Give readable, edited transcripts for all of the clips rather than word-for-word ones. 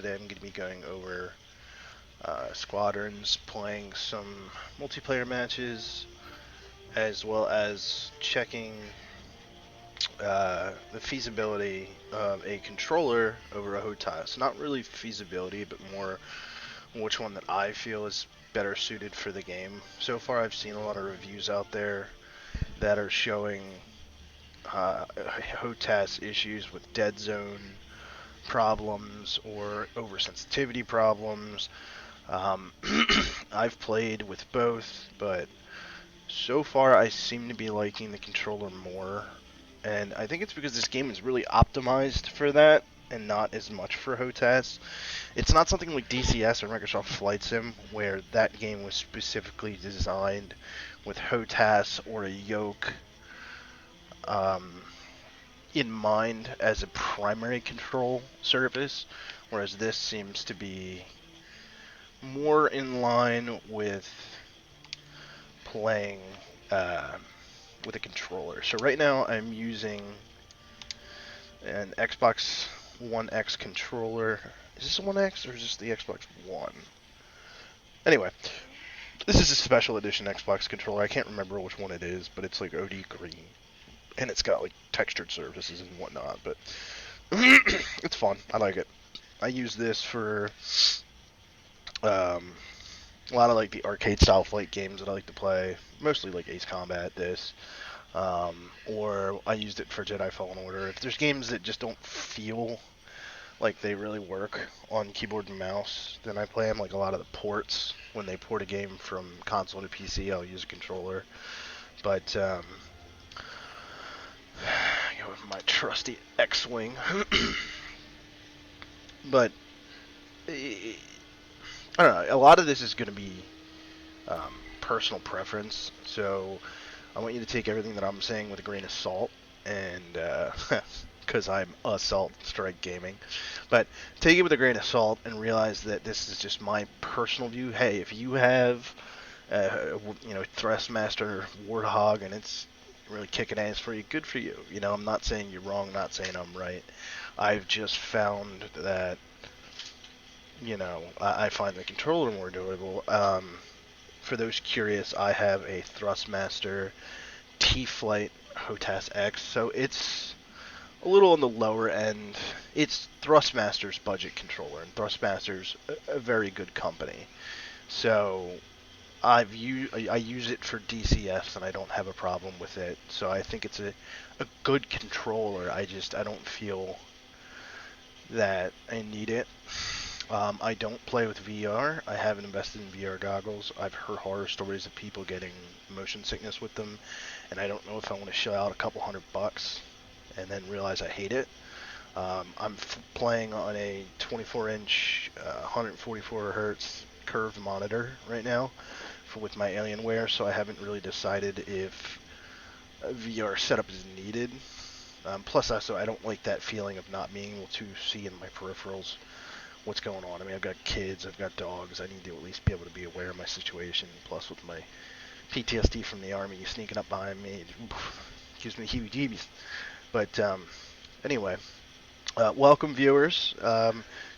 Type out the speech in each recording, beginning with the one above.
today I'm going to be going over Squadrons, playing some multiplayer matches, as well as checking the feasibility of a controller over a HOTAS. Not really feasibility, but more which one that I feel is better suited for the game. So far I've seen a lot of reviews out there that are showing HOTAS issues with dead zone problems or oversensitivity problems. I've played with both, but so far I seem to be liking the controller more, and I think it's because this game is really optimized for that and not as much for HOTAS. It's not something like DCS or Microsoft Flight Sim where that game was specifically designed with HOTAS or a yoke um, in mind as a primary control surface, whereas this seems to be more in line with playing uh, with a controller. So right now I'm using an Xbox One X controller. Is this a One X or is this the Xbox One? Anyway, this is a special edition Xbox controller. I can't remember which one it is, but it's like OD green. And it's got like textured surfaces and whatnot, but it's fun. I like it. I use this for a lot of like the arcade style flight games that I like to play, mostly like Ace Combat, this, or I used it for Jedi Fallen Order. If there's games that just don't feel like they really work on keyboard and mouse, then I play them. Like a lot of the ports, when they port a game from console to PC, I'll use a controller. But I go with my trusty X-Wing. But I don't know. A lot of this is going to be personal preference, so I want you to take everything that I'm saying with a grain of salt, and because I'm Assault Strike Gaming, but take it with a grain of salt and realize that this is just my personal view. Hey, if you have, Thrustmaster Warthog and it's really kicking ass for you, good for you. I'm not saying you're wrong, not saying I'm right. I've just found that, I find the controller more enjoyable. For those curious, I have a Thrustmaster T-Flight HOTAS X, so it's a little on the lower end. It's Thrustmaster's budget controller, and Thrustmaster's a very good company. So I use it for DCS, and I don't have a problem with it. So I think it's a good controller. I don't feel that I need it. I don't play with VR. I haven't invested in VR goggles. I've heard horror stories of people getting motion sickness with them, and I don't know if I want to shell out a couple $100 and then realize I hate it. I'm playing on a 24-inch, 144 hertz curved monitor right now with my Alienware, so I haven't really decided if a VR setup is needed. Plus, also, I don't like that feeling of not being able to see in my peripherals what's going on. I mean, I've got kids, I've got dogs. I need to at least be able to be aware of my situation. Plus, with my PTSD from the Army sneaking up behind me, gives me heebie-jeebies. But anyway, welcome viewers.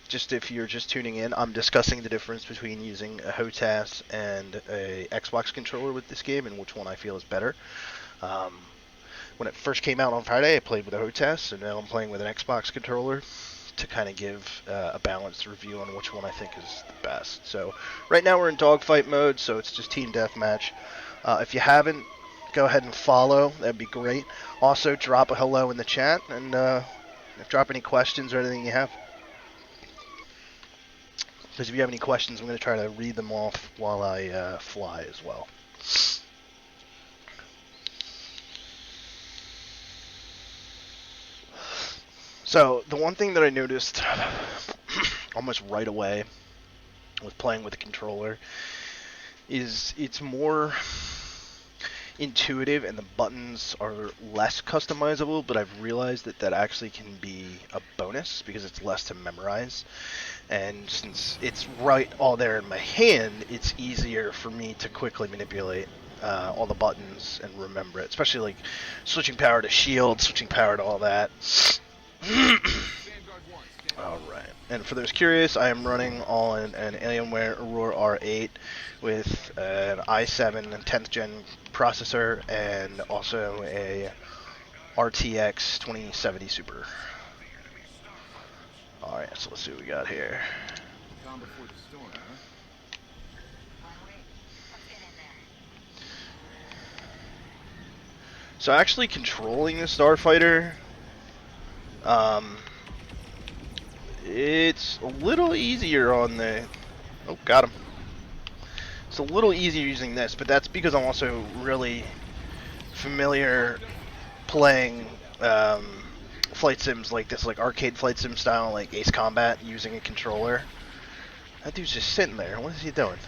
Just if you're just tuning in, I'm discussing the difference between using a HOTAS and a Xbox controller with this game and which one I feel is better. When it first came out on Friday, I played with a HOTAS, and now I'm playing with an Xbox controller to kind of give a balanced review on which one I think is the best. So right now we're in dogfight mode, so it's just team deathmatch. If you haven't, go ahead and follow. That'd be great. Also, drop a hello in the chat, and drop any questions or anything you have. Because if you have any questions, I'm going to try to read them off while I fly as well. So, the one thing that I noticed almost right away with playing with the controller is it's more intuitive and the buttons are less customizable, but I've realized that actually can be a bonus because it's less to memorize. And since it's right all there in my hand, it's easier for me to quickly manipulate all the buttons and remember it, especially like switching power to shield, switching power to all that. All right. And for those curious, I am running on an Alienware Aurora R8 with an i7 10th gen processor and also a RTX 2070 Super. Alright, so let's see what we got here. Calm before the storm, huh? So actually controlling the Starfighter, it's a little easier on the... Oh, got him. It's a little easier using this, but that's because I'm also really familiar playing flight sims like this, like arcade flight sim style, like Ace Combat, using a controller. That dude's just sitting there. What is he doing?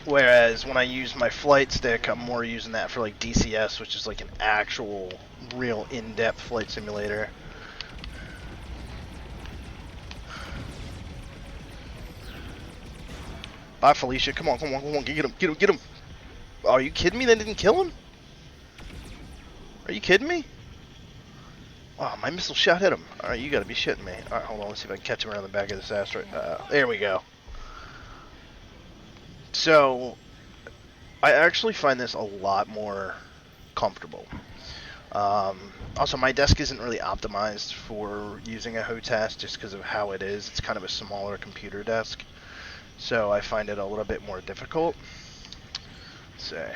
Whereas when I use my flight stick, I'm more using that for like DCS, which is like an actual, real in-depth flight simulator. Bye, Felicia. Come on, come on, come on. Get him, get him, get him. Oh, are you kidding me? They didn't kill him? Are you kidding me? Oh, my missile shot hit him. Alright, you gotta be shitting me. Alright, hold on. Let's see if I can catch him around the back of this asteroid. There we go. So, I actually find this a lot more comfortable. Also, my desk isn't really optimized for using a HOTAS just because of how it is. It's kind of a smaller computer desk. So I find it a little bit more difficult. Let's say.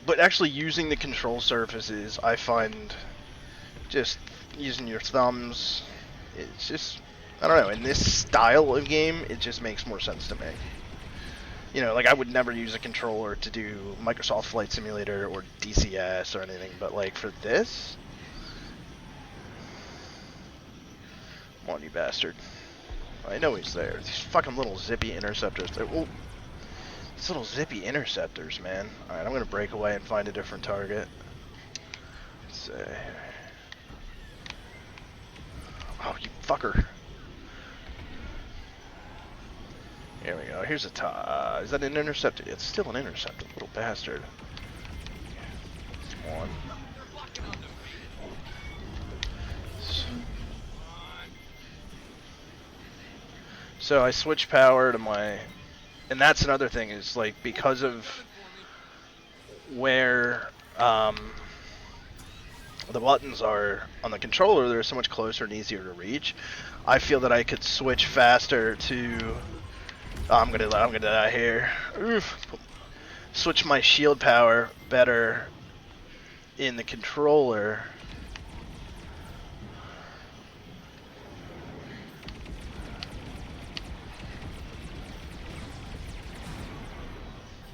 But actually using the control surfaces, I find just using your thumbs, it's just, I don't know, in this style of game, it just makes more sense to me. You know, like I would never use a controller to do Microsoft Flight Simulator or DCS or anything, but like for this, come on, you bastard. I know he's there. These fucking little zippy interceptors. Oh, these little zippy interceptors, man. Alright, I'm gonna break away and find a different target. Let's see. Oh, you fucker. Here we go. Here's a is that an interceptor? It's still an interceptor, little bastard. Come on. So I switch power to my, and that's another thing is like because of where the buttons are on the controller, they're so much closer and easier to reach. I feel that I could switch faster to. Oh, I'm gonna die here. Oof. Switch my shield power better in the controller.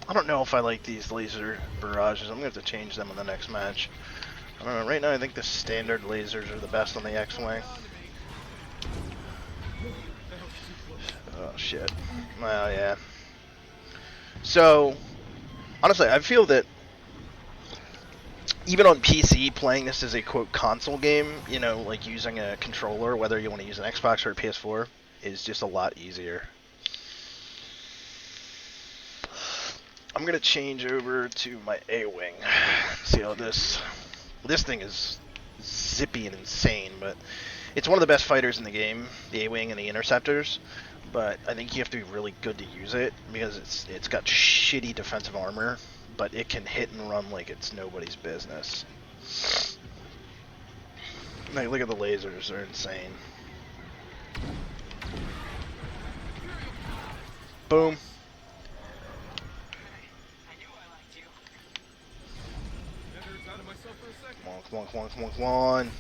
I don't know if I like these laser barrages. I'm gonna have to change them in the next match. I don't know. Right now, I think the standard lasers are the best on the X-Wing. Oh shit. Well, yeah. So, honestly, I feel that even on PC, playing this as a quote console game, you know, like using a controller, whether you want to use an Xbox or a PS4, is just a lot easier. I'm gonna change over to my A-Wing. See how this thing is zippy and insane, but it's one of the best fighters in the game, the A-Wing and the Interceptors. But I think you have to be really good to use it because it's got shitty defensive armor, but it can hit and run like it's nobody's business. Like, look at the lasers, they're insane. Boom. Come on, come on, come on, come on.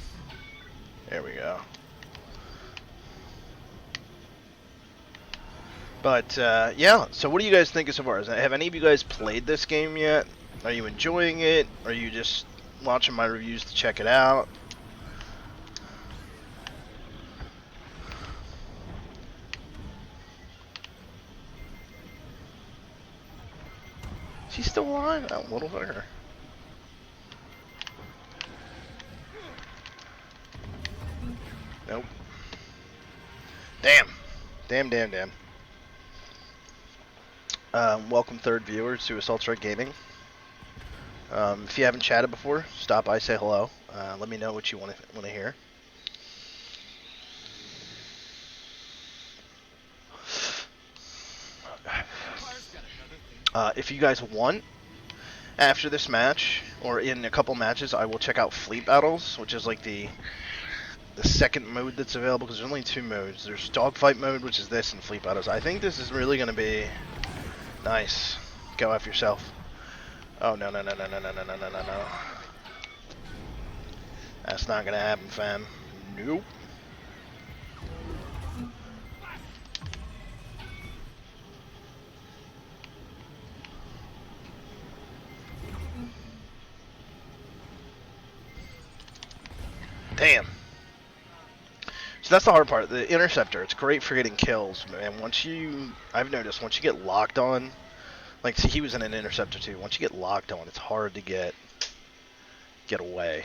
There we go. But, yeah, so what do you guys think so far? Have any of you guys played this game yet? Are you enjoying it? Are you just watching my reviews to check it out? Is he still alive? Oh, little fucker. Nope. Damn. Damn, damn, damn. Welcome third viewers to Assault Strike Gaming. If you haven't chatted before, stop by, say hello. Let me know what you want to hear. If you guys want, after this match, or in a couple matches, I will check out Fleet Battles, which is like the second mode that's available, because there's only two modes. There's Dogfight mode, which is this, and Fleet Battles. I think this is really going to be nice. Go F yourself. Oh, no, no, no, no, no, no, no, no, no, no, no. That's not going to happen, fam. Nope. Damn. So that's the hard part. The interceptor, it's great for getting kills, man. I've noticed, once you get locked on, like, see, he was in an interceptor too. Once you get locked on, it's hard to get away.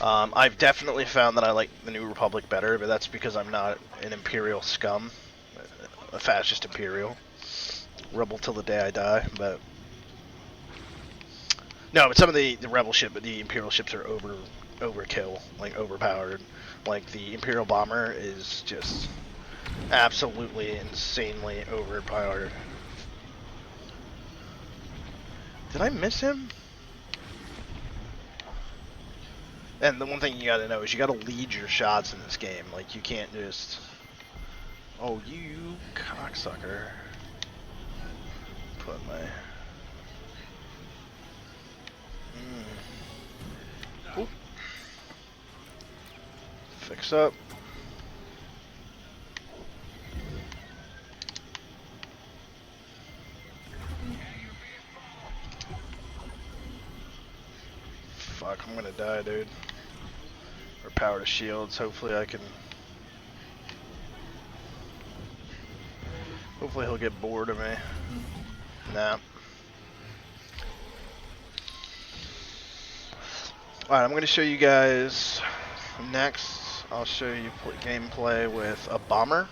I've definitely found that I like the New Republic better, but that's because I'm not an Imperial scum, a fascist Imperial, rebel till the day I die. But no, but some of the rebel ship, the Imperial ships are overkill, like overpowered. Like the Imperial bomber is just absolutely insanely overpowered. Did I miss him? And the one thing you gotta know is you gotta lead your shots in this game. Like, you can't just... Oh, you cocksucker. Put my... Oop. Fix up. Fuck, I'm gonna die, dude. Or power to shields. Hopefully I can... Hopefully he'll get bored of me. Nah. Alright, I'm gonna show you guys... Next, I'll show you gameplay with a bomber.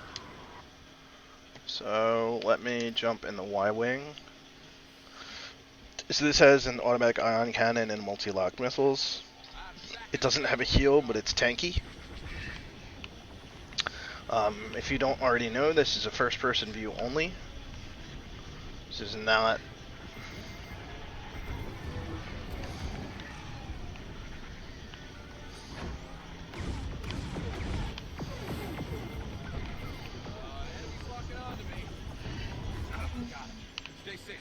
So, let me jump in the Y-Wing. So this has an automatic ion cannon and multi-lock missiles. It doesn't have a heal, but it's tanky. If you don't already know, this is a first-person view only. This is not... Stay safe.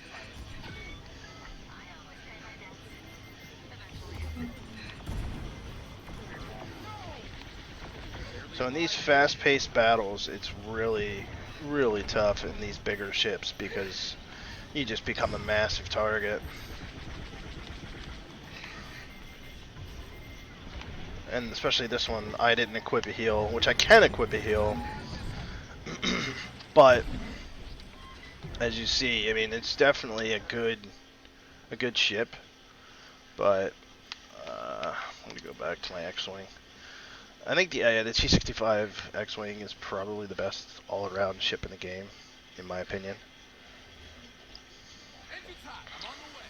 So in these fast-paced battles, it's really, really tough in these bigger ships because you just become a massive target. And especially this one, I didn't equip a heal, which I can equip a heal. But as you see, I mean, it's definitely a good ship. But let me go back to my X-Wing. I think the T-65 X-Wing is probably the best all-around ship in the game, in my opinion. Engine time. I'm on the way.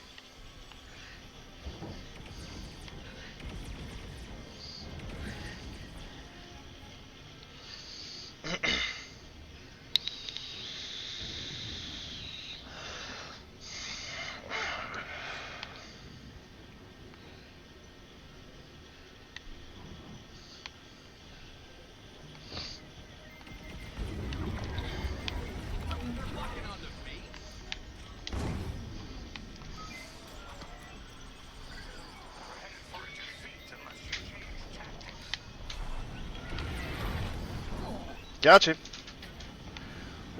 Gotcha.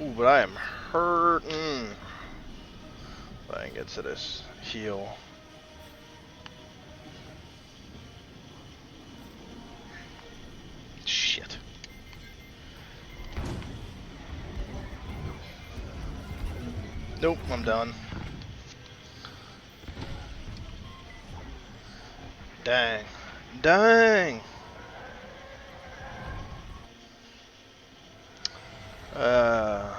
Ooh, but I am hurting. If I can get to this heal. Shit. Nope, I'm done. Dang. Dang! Eh.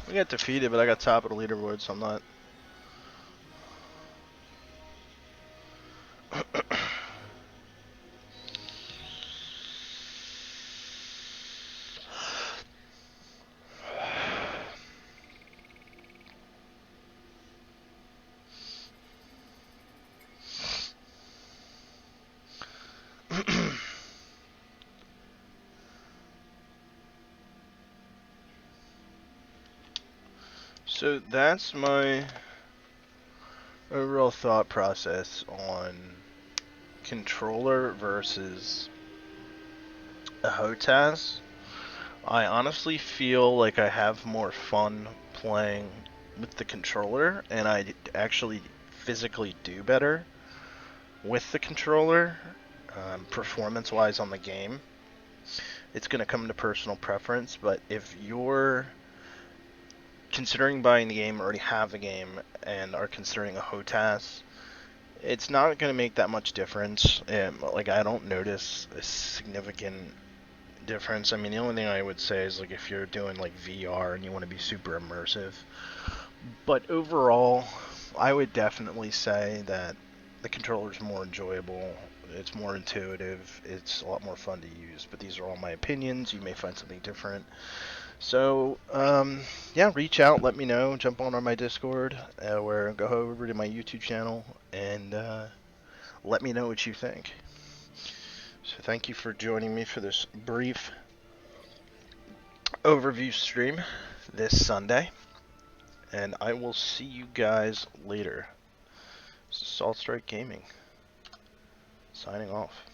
We got defeated, but I got top of the leaderboard, so I'm not... So that's my overall thought process on controller versus a HOTAS. I honestly feel like I have more fun playing with the controller, and I actually physically do better with the controller, performance-wise on the game. It's going to come to personal preference, but if you're considering buying the game, already have the game, and are considering a HOTAS, it's not going to make that much difference. Like, I don't notice a significant difference. I mean, the only thing I would say is, like, if you're doing like VR and you want to be super immersive. But overall, I would definitely say that the controller's more enjoyable. It's more intuitive. It's a lot more fun to use. But these are all my opinions. You may find something different. So, yeah, reach out, let me know, jump on my Discord, or go over to my YouTube channel, and let me know what you think. So thank you for joining me for this brief overview stream this Sunday, and I will see you guys later. This is Salt Strike Gaming, signing off.